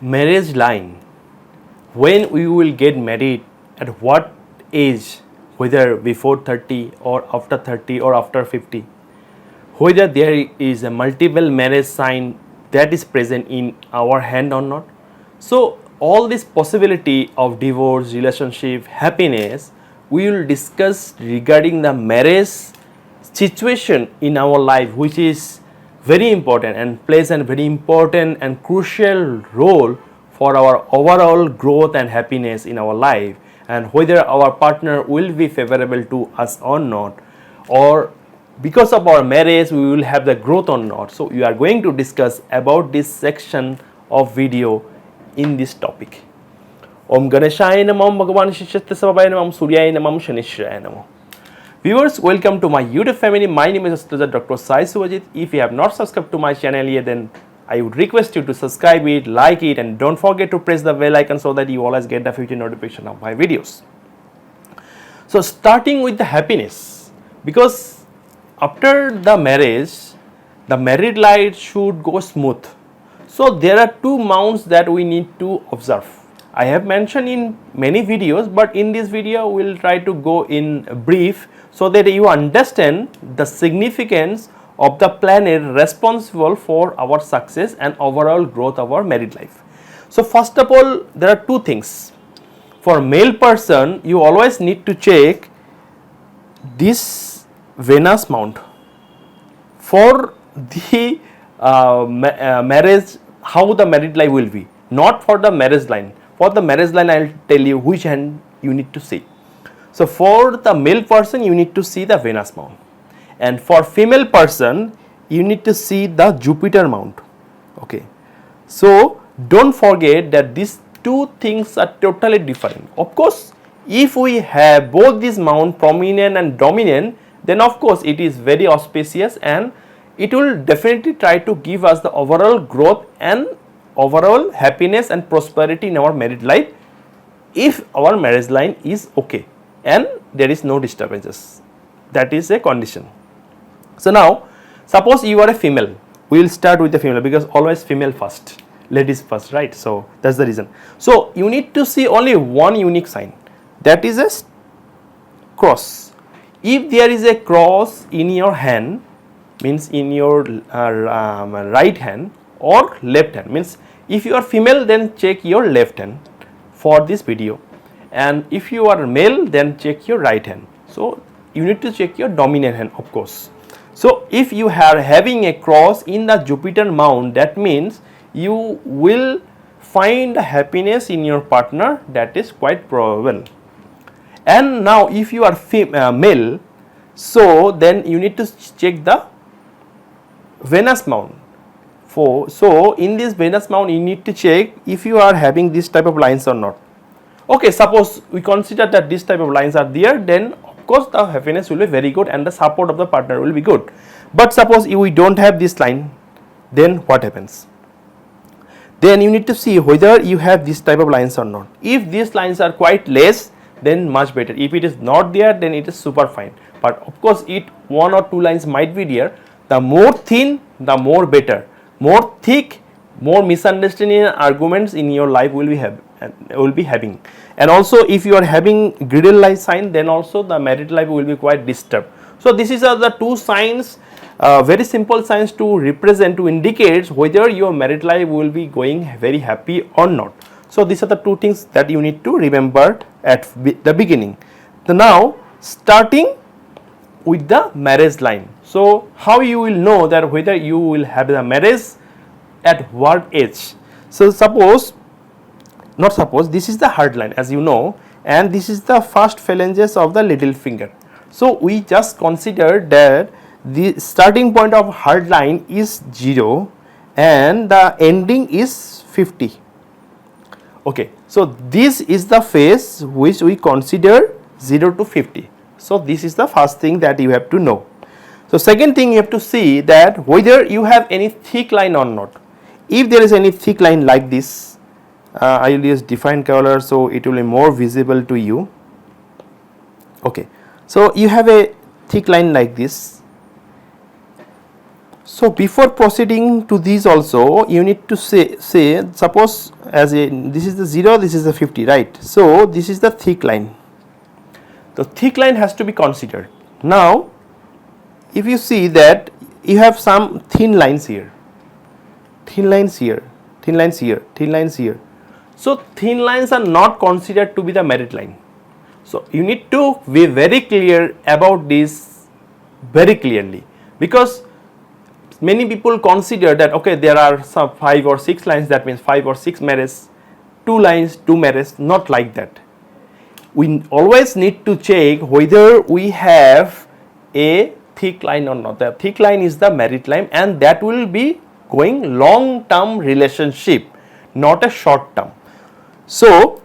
marriage line, when we will get married, at what age, whether before 30 or after 30 or after 50, whether there is a multiple marriage sign that is present in our hand or not. So all this possibility of divorce, relationship, happiness, we will discuss regarding the marriage situation in our life, which is very important and plays a very important and crucial role for our overall growth and happiness in our life, and whether our partner will be favorable to us or not, or because of our marriage we will have the growth or not. So we are going to discuss about this section of video in this topic. Om Ganeshaya Namah, Om Bhagavan Shishyatte Sababaya Namah, Om Suryaya Namah, Om Shanishwaya Namah. Viewers, welcome to my YouTube family. My name is Dr. Sai Suvajit. If you have not subscribed to my channel yet, then I would request you to subscribe it, like it, and don't forget to press the bell icon so that you always get the future notification of my videos. So starting with the happiness, because after the married life should go smooth. So there are two mounts that we need to observe. I have mentioned in many videos, but in this video we will try to go in brief so that you understand the significance of the planet responsible for our success and overall growth of our married life. So first of all, there are two things. For male person, you always need to check this Venus mount for the marriage, how the married life will be, not for the marriage line. For the marriage line, I will tell you which hand you need to see. So for the male person, you need to see the Venus mount, and for female person, you need to see the Jupiter mount. Okay, so don't forget that these two things are totally different. Of course, if we have both these mount, prominent and dominant, then of course it is very auspicious and it will definitely try to give us the overall growth and overall happiness and prosperity in our married life if our marriage line is okay and there is no disturbances. That is a condition. So now suppose you are a female, we will start with the female because always female first, ladies first, right? So that's the reason. So you need to see only one unique sign, that is a cross. If there is a cross in your hand, means in your right hand or left hand, means if you are female then check your left hand for this video, and if you are male then check your right hand. So you need to check your dominant hand, of course. So if you are having a cross in the Jupiter mount, that means you will find happiness in your partner, that is quite probable. And now if you are male, so then you need to check the Venus mount. So in this Venus mount you need to check if you are having this type of lines or not. Okay, suppose we consider that this type of lines are there, then of course the happiness will be very good and the support of the partner will be good. But suppose if we don't have this line, then what happens? Then you need to see whether you have this type of lines or not. If these lines are quite less, then much better. If it is not there, then it is super fine. But of course it one or two lines might be there. The more thin, the more better. More thick, more misunderstanding and arguments in your life will be having. And also if you are having griddle life sign, then also the married life will be quite disturbed. So this is the two signs, very simple signs to represent, to indicate whether your married life will be going very happy or not. So these are the two things that you need to remember at the beginning. So now starting with the marriage line. So how you will know that whether you will have the marriage at what age? So this is the heart line, as you know, and this is the first phalanges of the little finger. So we just consider that the starting point of heart line is 0 and the ending is 50. Okay, so this is the phase which we consider 0 to 50. So this is the first thing that you have to know. So second thing, you have to see that whether you have any thick line or not. If there is any thick line like this, I will use defined color so it will be more visible to you. Okay, so you have a thick line like this, So before proceeding to these also, you need to say suppose as a this is the 0, this is the 50, right? So this is the thick line. The thick line has to be considered. Now if you see that you have some thin lines here, thin lines here, thin lines here, thin lines here. So thin lines are not considered to be the merit line. So you need to be very clear about this very clearly, because many people consider that okay, there are some 5 or 6 lines, that means 5 or 6 merits, 2 lines, 2 merits, not like that. We always need to check whether we have a thick line or not. The thick line is the merit line, and that will be going long term relationship, not a short term. So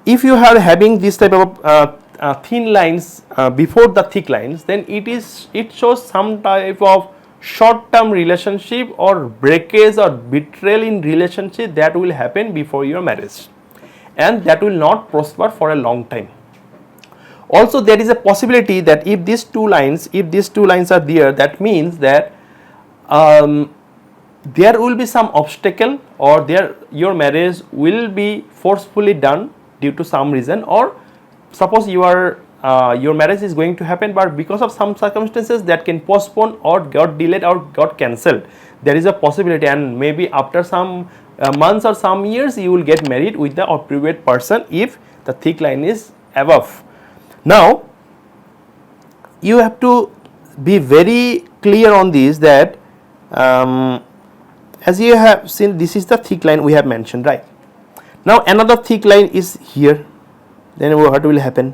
if you are having this type of thin lines before the thick lines, then it shows some type of short term relationship or breakage or betrayal in relationship that will happen before your marriage, and that will not prosper for a long time. Also there is a possibility that if these two lines are there, that means that there will be some obstacle, or your marriage will be forcefully done due to some reason, or suppose your marriage is going to happen, but because of some circumstances that can postpone or got delayed or got cancelled, there is a possibility, and maybe after some months or some years you will get married with the appropriate person if the thick line is above. Now you have to be very clear on this, that as you have seen, this is the thick line we have mentioned, right? Now another thick line is here, then what will happen?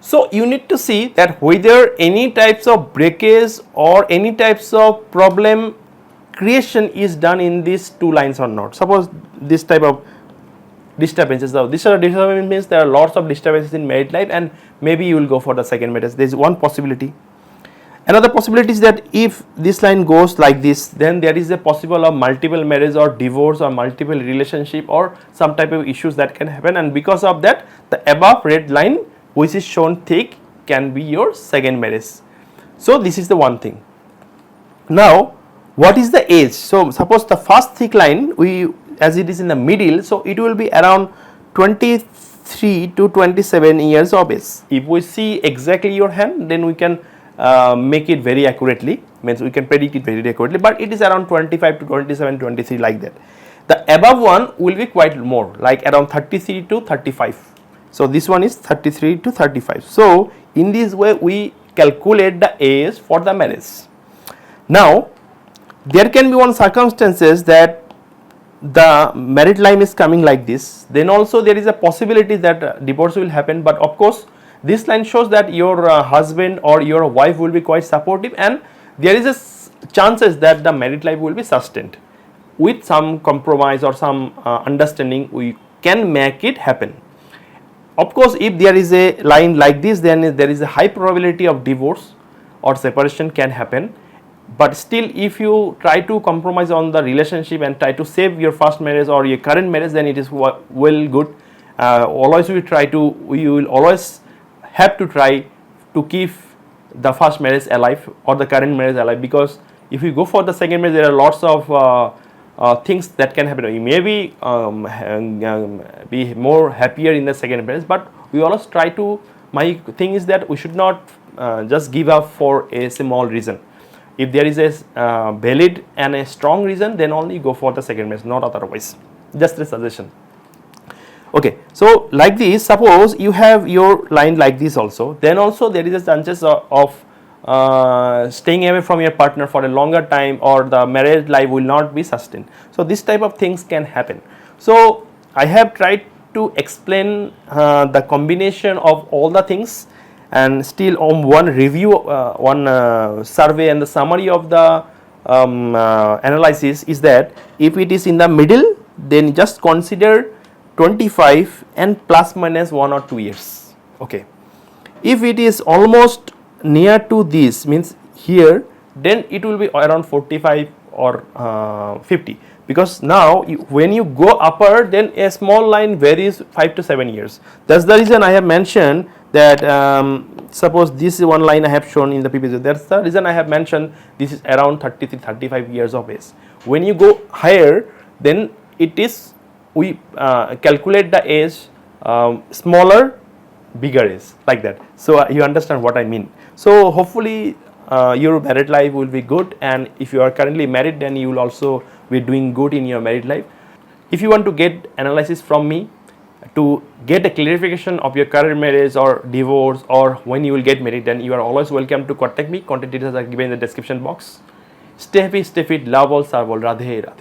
So you need to see that whether any types of breakage or any types of problem creation is done in these two lines or not. Suppose this type of disturbances, disturbance means there are lots of disturbances in married life, and maybe you will go for the second marriage. There is one possibility. Another possibility is that if this line goes like this, then there is a possible of multiple marriage or divorce or multiple relationship or some type of issues that can happen, and because of that the above red line which is shown thick can be your second marriage. So this is the one thing. Now what is the age? So suppose the first thick line, as it is in the middle, so it will be around 23 to 27 years of age. If we see exactly your hand, then we can make it very accurately, means we can predict it very accurately, but it is around 25 to 27, 23 like that. The above one will be quite more, like around 33 to 35. So this one is 33 to 35. So in this way we calculate the age for the marriage. Now there can be one circumstances that the married line is coming like this, then also there is a possibility that divorce will happen, but of course this line shows that your husband or your wife will be quite supportive, and there is a chances that the married life will be sustained. With some compromise or some understanding, we can make it happen. Of course if there is a line like this, then there is a high probability of divorce or separation can happen. But still, if you try to compromise on the relationship and try to save your first marriage or your current marriage, then it is well good. Always you will always have to try to keep the first marriage alive or the current marriage alive, because if you go for the second marriage, there are lots of things that can happen. You may be more happier in the second marriage, but we always try to. My thing is that we should not just give up for a small reason. If there is a valid and a strong reason, then only go for the second marriage, not otherwise. Just a suggestion. Okay, so like this, suppose you have your line like this also, then also there is a chances of staying away from your partner for a longer time, or the marriage life will not be sustained. So this type of things can happen. So I have tried to explain the combination of all the things, and still on one review, one survey and the summary of the analysis is that if it is in the middle, then just consider 25 and plus minus 1 or 2 years. Okay, if it is almost near to this, means here, then it will be around 45 or 50, because now when you go upper, then a small line varies 5 to 7 years. That's the reason I have mentioned that suppose this is one line I have shown in the previous video. That's the reason I have mentioned this is around 30 to 35 years of age. When you go higher, then it is we calculate the age smaller, bigger age, like that. So you understand what I mean. So hopefully your married life will be good, and if you are currently married, then you will also be doing good in your married life. If you want to get analysis from me to get a clarification of your current marriage or divorce or when you will get married, then you are always welcome to contact me. Contact details are given in the description box. Stay happy, stay fit, love all, serve all. Radhe Radhe.